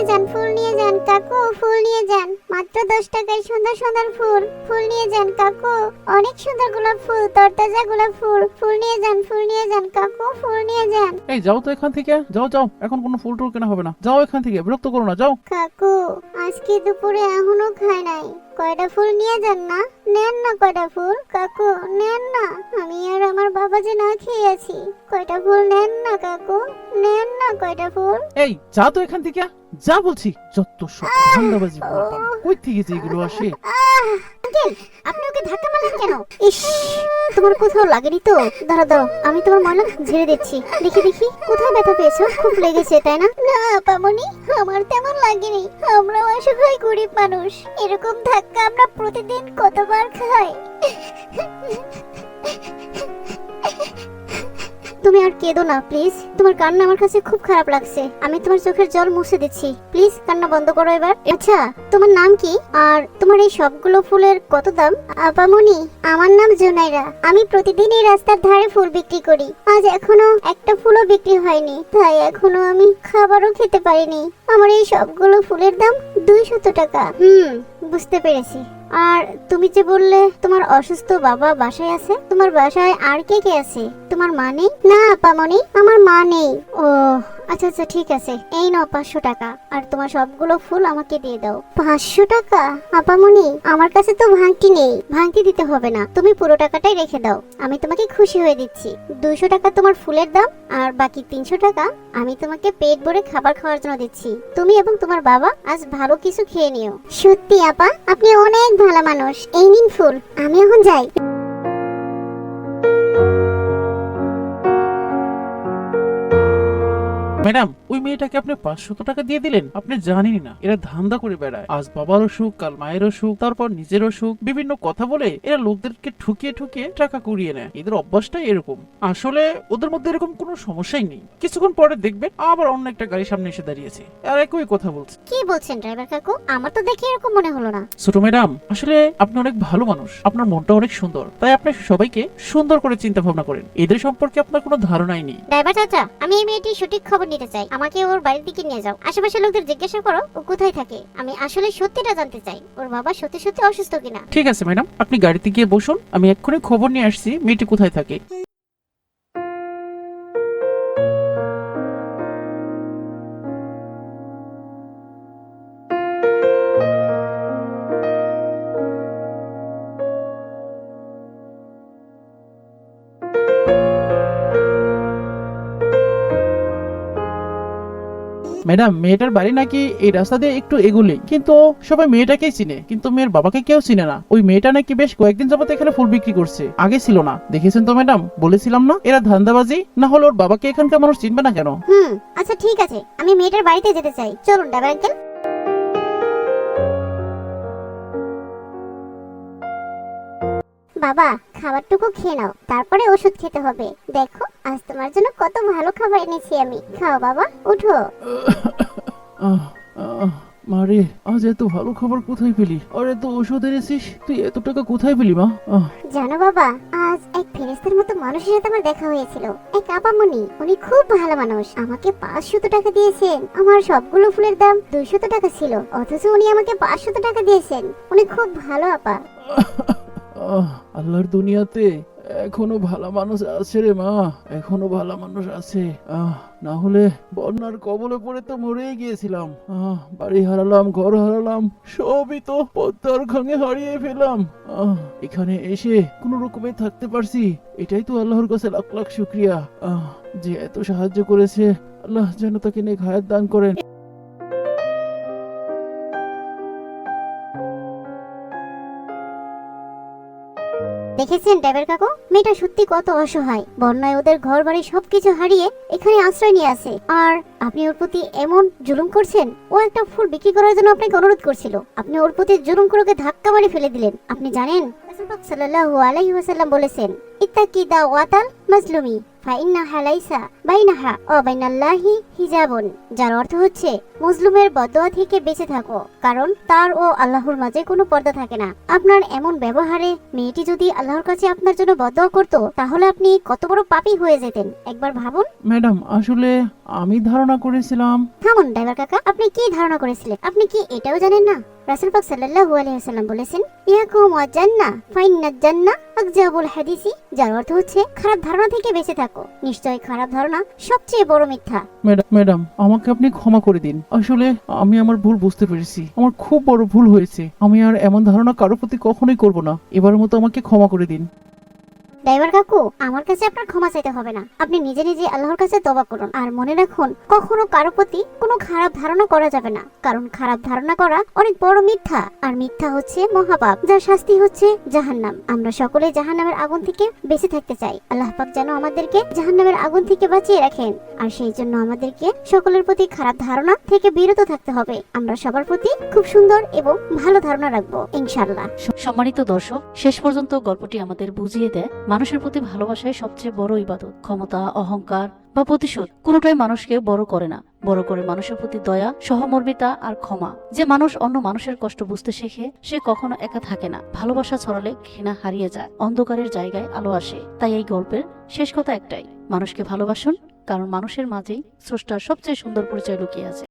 যান, ফুল নিয়ে যান কাকু, ফুল নিয়ে যান, মাত্র 10 টাকায় সুন্দর সুন্দর ফুল। ফুল নিয়ে যান কাকু, অনেক সুন্দর গোলাপ ফুল, তরতাজা গোলাপ ফুল। ফুল নিয়ে যান, ফুল নিয়ে যান কাকু, ফুল নিয়ে যান। এই যাও তো এখান থেকে, যাও যাও, এখন কোনো ফুল টুল কেনা হবে না, যাও এখান থেকে, বিরক্ত করো না, যাও। কাকু আজকে দুপুরে এখনো খায় নাই, কয়টা ফুল নিয়ে যান না, নেন না কয়টা ফুল কাকু, নেন না। আমি আর আমার বাবা যে না খেয়ে আছি, কয়টা ফুল নেন না কাকু, নেন না কয়টা ফুল। এই যা তো এখান থেকে, যা বলছি। যত সব ধান্দাবাজি বলপান, কই থেকে যে এগুলো আসে। আঙ্কেল আপনি ওকে ধাক্কা মারলেন কেন? ইস, তোমার কোথাও লাগেনি তো? দাঁড়া দাঁড়াও, আমি তোমার ময়লা ঝেড়ে দিচ্ছি। দেখি দেখি কোথায় ব্যথা পেয়েছো, খুব লেগেছে তাই না? না পামনি, আমার তেমন লাগেনি, আমরাও অসহায় গরিব মানুষ, এরকম ধাক্কা আমরা প্রতিদিন কতবার খাই। তুমি আর কেঁদো না প্লিজ, তোমার কান্না আমার কাছে খুব খারাপ লাগছে। আমি তোমার চোখের জল মুছে দিচ্ছি, প্লিজ কান্না বন্ধ করো এবার। আচ্ছা তোমার নাম কি, আর তোমার এই সবগুলো ফুলের কত দাম? আপামনি, আমার নাম জুনাইরা, আমি প্রতিদিন এই রাস্তার ধারে ফুল বিক্রি করি। আজ এখনো একটা ফুলও বিক্রি হয়নি, তাই এখনো আমি খাবারও খেতে পারিনি। আমার এই সবগুলো ফুলের দাম 200 টাকা। বুঝতে পেরেছি। আর তুমি যে বললে তোমার অসুস্থ বাবা বাসায় আছে, তোমার বাসায় আর কে কে আছে? তোমার মা নেই? না আপামনি, আমার মা নেই। ও আচ্ছা আচ্ছা ঠিক আছে, এই নাও 500 টাকা, আর তোমার সবগুলো ফুল আমাকে দিয়ে দাও। 500 টাকা? আপামনি আমার কাছে তো ভাঙতি নেই। ভাঙতি দিতে হবে না, তুমি পুরো টাকাটাই রেখে দাও, আমি তোমাকে খুশি হয়ে দিচ্ছি। 200 টাকা তোমার ফুলের দাম, আর বাকি 300 টাকা আমি তোমাকে পেট ভরে খাবার খাওয়ার জন্য দিচ্ছি। তুমি এবং তোমার বাবা আজ ভালো কিছু খেয়ে নিও। সত্যি আপা, আপনি অনেক ভালো মানুষ। এই নিন ফুল, আমি এখন যাই। ম্যাডাম, ওই মেয়েটাকে আপনি 500 টাকা দিয়ে দিলেন? আপনি জানেনই না এরা ধান্দা করে বেড়ায়। আজ বাবার অসুখ, কাল মায়ের অসুখ, তারপর নিজের অসুখ, বিভিন্ন কথা বলে এরা লোকদেরকে ঠুকিয়ে ঠুকিয়ে টাকা কুড়িয়ে নেয়। এদের অভ্যাসটাই এরকম। আসলে ওদের মধ্যে এরকম কোনো সমস্যাই নেই। কিছুক্ষণ পরে দেখবেন আবার অন্য একটা গাড়ির সামনে এসে দাঁড়িয়েছে, আর একই কথা বলছে। কি বলছেন ড্রাইভার কাকু? আমার তো দেখে এরকম মনে হলো না। ছোট ম্যাডাম, আসলে আপনি অনেক ভালো মানুষ, আপনার মনটা অনেক সুন্দর, তাই আপনি সবাইকে সুন্দর করে চিন্তা ভাবনা করেন। এদের সম্পর্কে আপনার কোনো ধারণাই নেই। ড্রাইভার চাচা, আমি এই মেয়েটির সঠিক খবর নিতে চাই, আমাকে ওর বাড়ির দিকে নিয়ে যাও। আশেপাশের লোকদের জিজ্ঞাসা করো ও কোথায় থাকে, আমি আসলে সত্যিটা জানতে চাই, ওর বাবা সত্যি সত্যি অসুস্থ কিনা। ঠিক আছে ম্যাডাম, আপনি গাড়িতে গিয়ে বসুন, আমি এক্ষুনি খবর নিয়ে আসছি মেয়েটি কোথায় থাকে। ম্যাডাম, মেয়েটার বাড়ি নাকি এই রাস্তা দিয়ে একটু এগুলেই, কিন্তু সবাই মেয়েটাকেই চিনে, কিন্তু মেয়ের বাবাকে কেউ চিনে না। ওই মেয়েটা নাকি বেশ কয়েকদিন যাবত এখানে ফুল বিক্রি করছে, আগে ছিল না। দেখেছেন তো ম্যাডাম, বলেছিলাম না এরা ধান্দাবাজি। না হলে ওর বাবাকে এখানকার মানুষ চিনবে না কেন? আচ্ছা ঠিক আছে, আমি মেয়েটার বাড়িতে যেতে চাই, চলুন ড্রাইভার আঙ্কেল। বাবা খাবারটুকু খেয়ে নাও, তারপরে ওষুধ খেতে হবে। দেখো আজ তোমার জন্য কত ভালো খাবার এনেছি আমি, খাও বাবা, উঠো। মারে, আজ এত ভালো খবর কোথায় পেলি? আর এত ওষুধ এনেছিস, তুই এত টাকা কোথায় পেলি মা? জানো বাবা, আজ এক ফেরেশতার মতো মানুষের সাথে আমার দেখা হয়েছিল, এক আপামনি। উনি খুব ভালো মানুষ, আমাকে 500 টাকা দিয়েছেন। আমার সবগুলো ফুলের দাম 200 টাকা ছিল, অথচ উনি আমাকে 500 টাকা দিয়েছেন। উনি খুব ভালো আপা। আল্লাহর দুনিয়াতে এখনো ভালো মানুষ আছে রে মা, এখনো ভালো মানুষ আছে। না হলে বন্যার কবলে পড়ে তো মরেই গিয়েছিলাম। বাড়ি হারালাম, ঘর হারালাম, সবই তো পদ্মার খাঙে হারিয়ে ফেলাম। এখানে এসে কোনো রকমে থাকতে পারছি, এটাই তো আল্লাহর কাছে লাখ লাখ শুকরিয়া। যে এত সাহায্য করেছে, আল্লাহ যেন তাকে নেক হায়াত দান করেন। দেখেছেন ড্রাইভার কাকু, মেয়েটা সত্যি কত অসহায়। বন্যায় ওদের ঘর বাড়ি সবকিছু হারিয়ে এখানে আশ্রয় নিয়ে আছে, আর আপনি ওর প্রতি এমন জুলুম করছেন। ও একটা ফুল বিক্রি করার জন্য আপনাকে অনুরোধ করছিল, আপনি ওর প্রতি জুলুম করে ওকে ধাক্কা মারি ফেলে দিলেন। আপনি জানেন রাসূল পাক সাল্লাল্লাহু আলাইহি ওয়াসাল্লাম বলেছেন, ইত্তাকি দাওয়াতাল মাজলুমি, ফাইন্নাহা লাইসা বাইনাহা ওয়া বাইনাল্লাহি হিজাবুন, যার অর্থ হচ্ছে মজলুমের বদদোয়া থেকে বেঁচে থাকো, কারণ তার ও আল্লাহর মাঝে কোনো পর্দা থাকে না। আপনার এমন ব্যবহারে মেয়েটি যদি আল্লাহর কাছে আপনার জন্য বদদোয়া করতো তাহলে আপনি কত বড় পাপী হয়ে যেতেন, একবার ভাবুন। ম্যাডাম আসলে আমি ধারণা করেছিলাম। থামুন ড্রাইভার কাকা, আপনি কি ধারণা করেছিলেন? আপনি কি এটাও জানেন না রাসূল পাক সাল্লাল্লাহু আলাইহি ওয়াসাল্লাম বলেছেন, ইয়াকুম ওয়া জান্নাহ ফাইন্নাজ জান্নাহ আকযাবুল হাদিসি, যার অর্থ হচ্ছে খারাপ ধারণা থেকে বেঁচে থাকো, নিশ্চয়ই খারাপ ধারণা সবচেয়ে বড় মিথ্যা। ম্যাডাম আমাকে আপনি ক্ষমা করে দিন। আসলে আমি আমার ভুল বুঝতে পেরেছি, আমার খুব বড় ভুল হয়েছে। আমি আর এমন ধারণা কারো প্রতি কখনোই করব না। এবারের মতো আমাকে ক্ষমা করে দিন। ড্রাইভার কাকু, আমার কাছে আপনার ক্ষমা চাইতে হবে না, আপনি নিজে নিজে আল্লাহর কাছে তওবা করুন। আর মনে রাখুন, কখনো কারো প্রতি কোনো খারাপ ধারণা করা যাবে না, কারণ খারাপ ধারণা করা অনেক বড় মিথ্যা, আর মিথ্যা হচ্ছে মহাপাপ, যার শাস্তি হচ্ছে জাহান্নাম। আমরা সকলে জাহান্নামের আগুন থেকে বেঁচে থাকতে চাই। আল্লাহ পাক যেন আমাদেরকে জাহান্নামের আগুন থেকে বাঁচিয়ে রাখেন, আর সেই জন্য আমাদেরকে সকলের প্রতি খারাপ ধারণা থেকে বিরত থাকতে হবে। আমরা সবার প্রতি খুব সুন্দর এবং ভালো ধারণা রাখবো ইনশাআল্লাহ। সম্মানিত দর্শক, শেষ পর্যন্ত গল্পটি আমাদের বুঝিয়ে দেয় মানুষের প্রতি ভালোবাসাই সবচেয়ে বড় ইবাদত। ক্ষমতা, অহংকার বা প্রতিশোধ কোনোটাই মানুষকে বড় করে না, বড় করে মানুষের প্রতি দয়া, সহমর্মিতা আর ক্ষমা। যে মানুষ অন্য মানুষের কষ্ট বুঝতে শেখে সে কখনো একা থাকে না। ভালোবাসা ছড়ালে ঘৃণা হারিয়ে যায়, অন্ধকারের জায়গায় আলো আসে। তাই এই গল্পের শেষ কথা একটাই, মানুষকে ভালোবাসুন, কারণ মানুষের মাঝেই স্রষ্টার সবচেয়ে সুন্দর পরিচয় লুকিয়ে আছে।